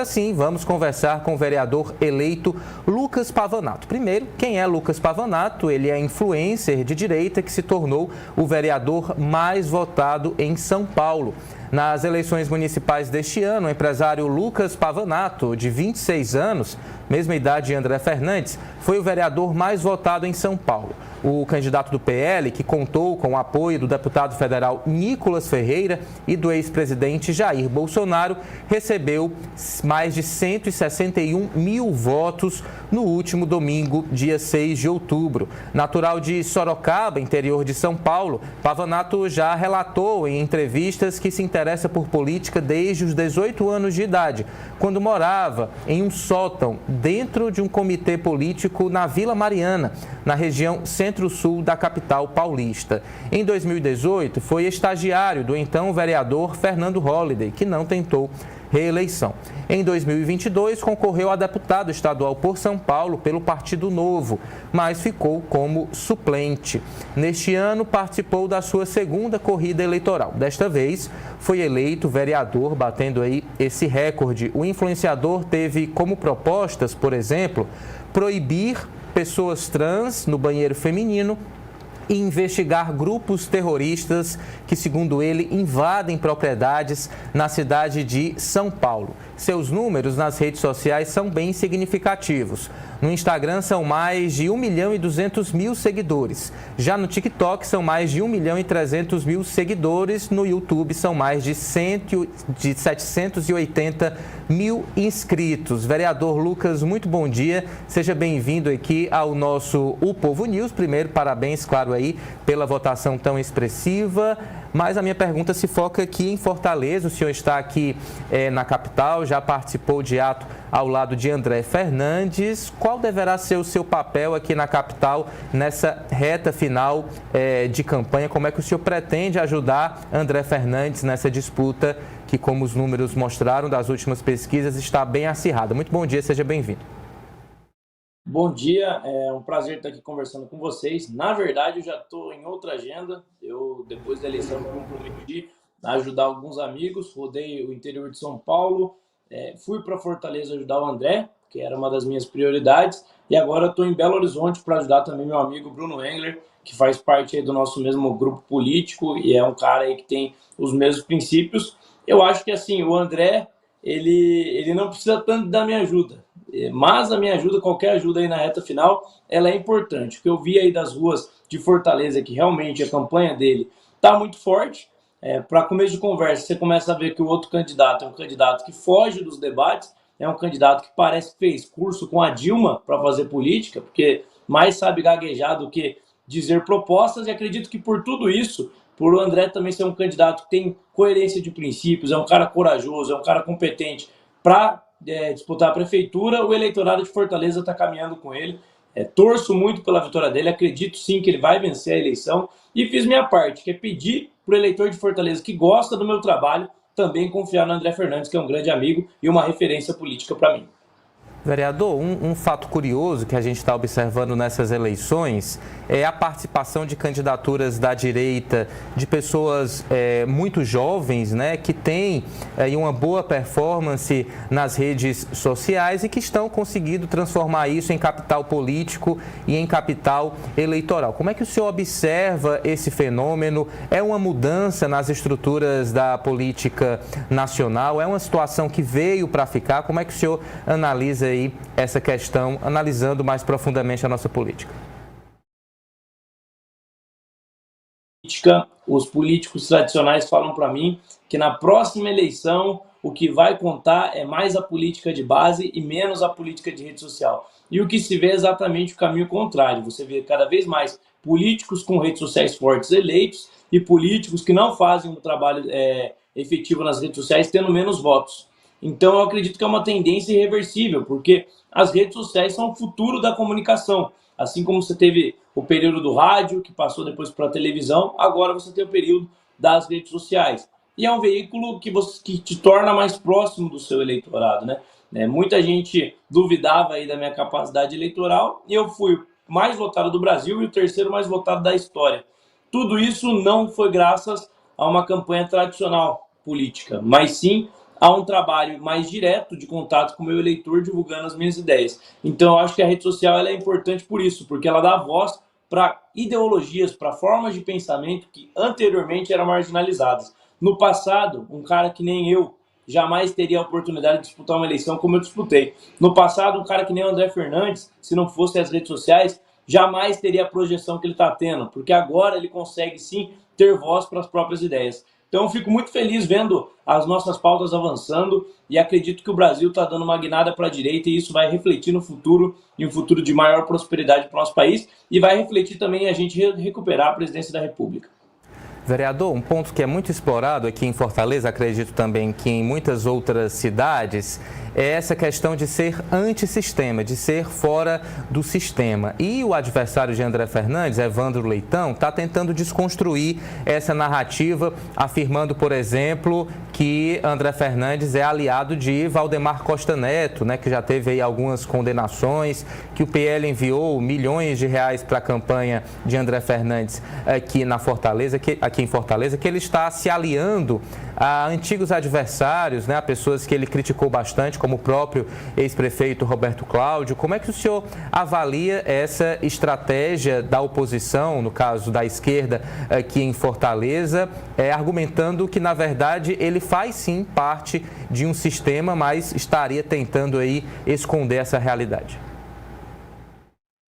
Assim, vamos conversar com o vereador eleito Lucas Pavanato. Primeiro, quem é Lucas Pavanato? Ele é influencer de direita que se tornou o vereador mais votado em São Paulo. Nas eleições municipais deste ano, o empresário Lucas Pavanato, de 26 anos, mesma idade de André Fernandes, foi o vereador mais votado em São Paulo. O candidato do PL, que contou com o apoio do deputado federal Nicolas Ferreira e do ex-presidente Jair Bolsonaro, recebeu mais de 161 mil votos no último domingo, dia 6 de outubro. Natural de Sorocaba, interior de São Paulo, Pavanato já relatou em entrevistas que se interessa por política desde os 18 anos de idade, quando morava em um sótão dentro de um comitê político na Vila Mariana, na região centro-sul da capital paulista. Em 2018, foi estagiário do então vereador Fernando Holliday, que não tentou reeleição. Em 2022, concorreu a deputado estadual por São Paulo pelo Partido Novo, mas ficou como suplente. Neste ano, participou da sua segunda corrida eleitoral. Desta vez, foi eleito vereador, batendo aí esse recorde. O influenciador teve como propostas, por exemplo, proibir pessoas trans no banheiro feminino e investigar grupos terroristas que, segundo ele, invadem propriedades na cidade de São Paulo. Seus números nas redes sociais são bem significativos. No Instagram são mais de 1.200.000 seguidores. Já no TikTok são mais de 1.300.000 seguidores. No YouTube são mais de 780 mil inscritos. Vereador Lucas, muito bom dia. Seja bem-vindo aqui ao nosso O Povo News. Primeiro, parabéns, claro, aí pela votação tão expressiva. Mas a minha pergunta se foca aqui em Fortaleza. O senhor está aqui na capital, já participou de ato ao lado de André Fernandes. Qual deverá ser o seu papel aqui na capital nessa reta final de campanha? Como é que o senhor pretende ajudar André Fernandes nessa disputa que, como os números mostraram das últimas pesquisas, está bem acirrada? Muito bom dia, seja bem-vindo. Bom dia, é um prazer estar aqui conversando com vocês. Na verdade, eu já estou em outra agenda. Eu, depois da eleição, me comprometi a ajudar alguns amigos. Rodei o interior de São Paulo, fui para Fortaleza ajudar o André, que era uma das minhas prioridades. E agora estou em Belo Horizonte para ajudar também meu amigo Bruno Engler, que faz parte aí do nosso mesmo grupo político e é um cara aí que tem os mesmos princípios. Eu acho que assim, o André, ele não precisa tanto da minha ajuda. Mas a minha ajuda, qualquer ajuda aí na reta final, ela é importante. O que eu vi aí das ruas de Fortaleza é que realmente a campanha dele está muito forte. Para começo de conversa, você começa a ver que o outro candidato é um candidato que foge dos debates, é um candidato que parece que fez curso com a Dilma para fazer política, porque mais sabe gaguejar do que dizer propostas, e acredito que por tudo isso, por o André também ser um candidato que tem coerência de princípios, é um cara corajoso, é um cara competente para disputar a prefeitura, o eleitorado de Fortaleza está caminhando com ele. Torço muito pela vitória dele, acredito sim que ele vai vencer a eleição e fiz minha parte, que é pedir para o eleitor de Fortaleza que gosta do meu trabalho também confiar no André Fernandes, que é um grande amigo e uma referência política para mim. Vereador, um fato curioso que a gente está observando nessas eleições é a participação de candidaturas da direita, de pessoas muito jovens, né, que têm uma boa performance nas redes sociais e que estão conseguindo transformar isso em capital político e em capital eleitoral. Como é que o senhor observa esse fenômeno? É uma mudança nas estruturas da política nacional? É uma situação que veio para ficar? Como é que o senhor analisa aí essa questão, analisando mais profundamente a nossa política? Os políticos tradicionais falam para mim que na próxima eleição o que vai contar é mais a política de base e menos a política de rede social. E o que se vê é exatamente o caminho contrário. Você vê cada vez mais políticos com redes sociais fortes eleitos e políticos que não fazem um trabalho efetivo nas redes sociais tendo menos votos. Então eu acredito que é uma tendência irreversível, porque as redes sociais são o futuro da comunicação. Assim como você teve o período do rádio, que passou depois para a televisão, agora você tem o período das redes sociais. E é um veículo que te torna mais próximo do seu eleitorado, né? Muita gente duvidava aí da minha capacidade eleitoral e eu fui o mais votado do Brasil e o terceiro mais votado da história. Tudo isso não foi graças a uma campanha tradicional política, mas sim a um trabalho mais direto de contato com o meu eleitor, divulgando as minhas ideias. Então, eu acho que a rede social ela é importante por isso, porque ela dá voz para ideologias, para formas de pensamento que anteriormente eram marginalizadas. No passado, um cara que nem eu jamais teria a oportunidade de disputar uma eleição como eu disputei. No passado, um cara que nem o André Fernandes, se não fossem as redes sociais, jamais teria a projeção que ele está tendo, porque agora ele consegue sim ter voz para as próprias ideias. Então, eu fico muito feliz vendo as nossas pautas avançando e acredito que o Brasil está dando uma guinada para a direita e isso vai refletir no futuro, em um futuro de maior prosperidade para o nosso país e vai refletir também em a gente recuperar a presidência da República. Vereador, um ponto que é muito explorado aqui em Fortaleza, acredito também que em muitas outras cidades, é essa questão de ser antissistema, de ser fora do sistema. E o adversário de André Fernandes, Evandro Leitão, está tentando desconstruir essa narrativa, afirmando, por exemplo, que André Fernandes é aliado de Valdemar Costa Neto, né, que já teve aí algumas condenações, que o PL enviou milhões de reais para a campanha de André Fernandes aqui em Fortaleza, que ele está se aliando a antigos adversários, né, a pessoas que ele criticou bastante, como o próprio ex-prefeito Roberto Cláudio. Como é que o senhor avalia essa estratégia da oposição, no caso da esquerda aqui em Fortaleza, argumentando que, na verdade, ele faz sim parte de um sistema, mas estaria tentando aí esconder essa realidade?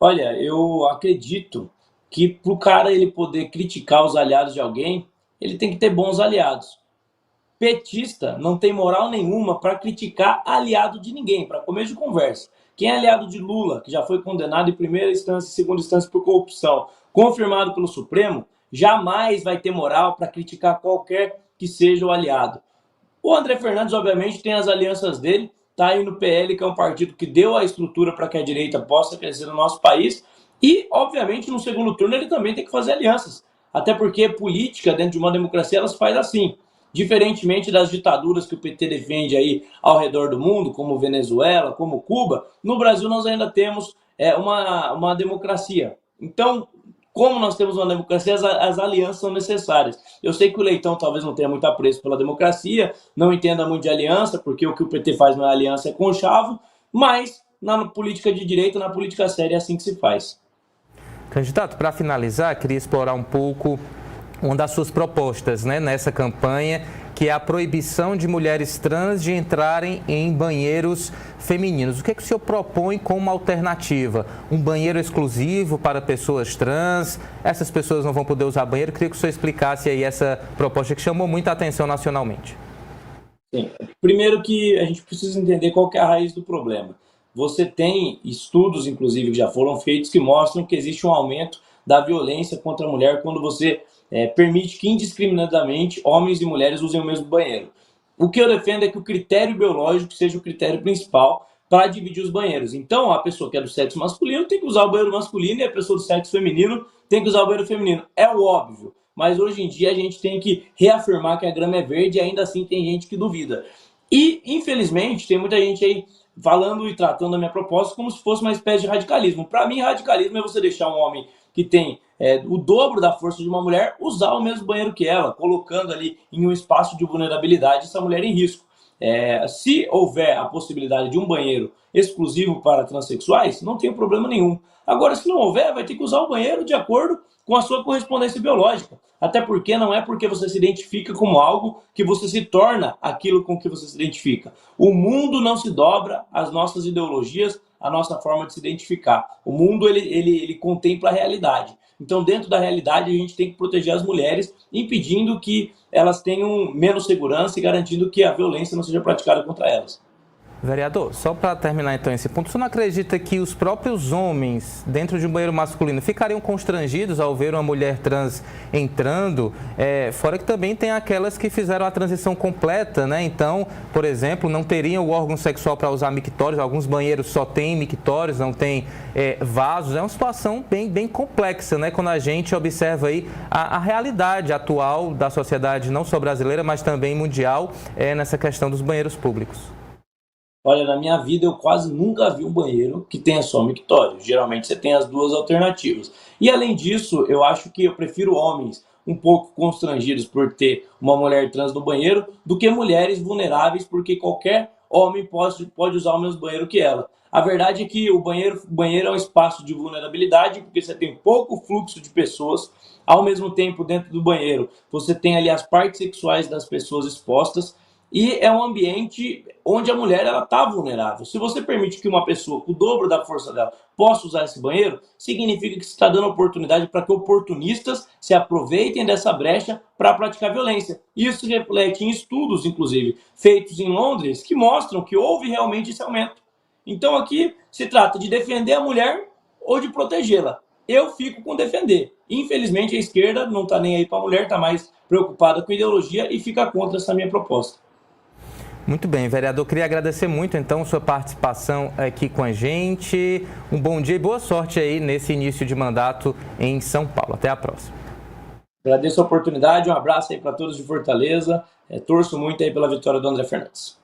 Olha, eu acredito que para o cara ele poder criticar os aliados de alguém, ele tem que ter bons aliados. Petista não tem moral nenhuma para criticar aliado de ninguém, para começo de conversa. Quem é aliado de Lula, que já foi condenado em primeira instância e segunda instância por corrupção, confirmado pelo Supremo, jamais vai ter moral para criticar qualquer que seja o aliado. O André Fernandes, obviamente, tem as alianças dele, está aí no PL, que é um partido que deu a estrutura para que a direita possa crescer no nosso país, e, obviamente, no segundo turno ele também tem que fazer alianças, até porque política dentro de uma democracia ela se faz assim. Diferentemente das ditaduras que o PT defende aí ao redor do mundo, como Venezuela, como Cuba, no Brasil nós ainda temos uma democracia. Então, como nós temos uma democracia, as alianças são necessárias. Eu sei que o Leitão talvez não tenha muito apreço pela democracia, não entenda muito de aliança, porque o que o PT faz não é aliança, é conchavo, mas na política de direita, na política séria, é assim que se faz. Candidato, para finalizar, queria explorar um pouco uma das suas propostas, né, nessa campanha, que é a proibição de mulheres trans de entrarem em banheiros femininos. O que é que o senhor propõe como alternativa? Um banheiro exclusivo para pessoas trans? Essas pessoas não vão poder usar banheiro? Eu queria que o senhor explicasse aí essa proposta que chamou muita atenção nacionalmente. Sim. Primeiro que a gente precisa entender qual que é a raiz do problema. Você tem estudos, inclusive, que já foram feitos, que mostram que existe um aumento da violência contra a mulher quando você permite que indiscriminadamente homens e mulheres usem o mesmo banheiro. O que eu defendo é que o critério biológico seja o critério principal para dividir os banheiros. Então, a pessoa que é do sexo masculino tem que usar o banheiro masculino e a pessoa do sexo feminino tem que usar o banheiro feminino. É o óbvio, mas hoje em dia a gente tem que reafirmar que a grama é verde e ainda assim tem gente que duvida. E, infelizmente, tem muita gente aí falando e tratando a minha proposta como se fosse uma espécie de radicalismo. Para mim, radicalismo é você deixar um homem que tem o dobro da força de uma mulher usar o mesmo banheiro que ela, colocando ali em um espaço de vulnerabilidade essa mulher em risco. Se houver a possibilidade de um banheiro exclusivo para transexuais, não tem problema nenhum. Agora, se não houver, vai ter que usar o banheiro de acordo com a sua correspondência biológica. Até porque não é porque você se identifica como algo que você se torna aquilo com que você se identifica. O mundo não se dobra às nossas ideologias, à nossa forma de se identificar. O mundo ele contempla a realidade. Então, dentro da realidade, a gente tem que proteger as mulheres, impedindo que elas tenham menos segurança e garantindo que a violência não seja praticada contra elas. Vereador, só para terminar então esse ponto, você não acredita que os próprios homens dentro de um banheiro masculino ficariam constrangidos ao ver uma mulher trans entrando? Fora que também tem aquelas que fizeram a transição completa, né? Então, por exemplo, não teriam o órgão sexual para usar mictórios, alguns banheiros só tem mictórios, não tem vasos. É uma situação bem complexa, né? Quando a gente observa aí a realidade atual da sociedade, não só brasileira, mas também mundial, nessa questão dos banheiros públicos. Olha, na minha vida eu quase nunca vi um banheiro que tenha só mictório. Geralmente você tem as duas alternativas. E além disso, eu acho que eu prefiro homens um pouco constrangidos por ter uma mulher trans no banheiro do que mulheres vulneráveis, porque qualquer homem pode usar o mesmo banheiro que ela. A verdade é que o banheiro é um espaço de vulnerabilidade, porque você tem pouco fluxo de pessoas. Ao mesmo tempo, dentro do banheiro, você tem ali as partes sexuais das pessoas expostas, e é um ambiente onde a mulher está vulnerável. Se você permite que uma pessoa com o dobro da força dela possa usar esse banheiro, significa que você está dando oportunidade para que oportunistas se aproveitem dessa brecha para praticar violência. Isso reflete em estudos, inclusive, feitos em Londres, que mostram que houve realmente esse aumento. Então aqui se trata de defender a mulher ou de protegê-la. Eu fico com defender. Infelizmente a esquerda não está nem aí para a mulher, está mais preocupada com ideologia e fica contra essa minha proposta. Muito bem, vereador, queria agradecer muito, então, sua participação aqui com a gente. Um bom dia e boa sorte aí nesse início de mandato em São Paulo. Até a próxima. Agradeço a oportunidade, um abraço aí para todos de Fortaleza. Torço muito aí pela vitória do André Fernandes.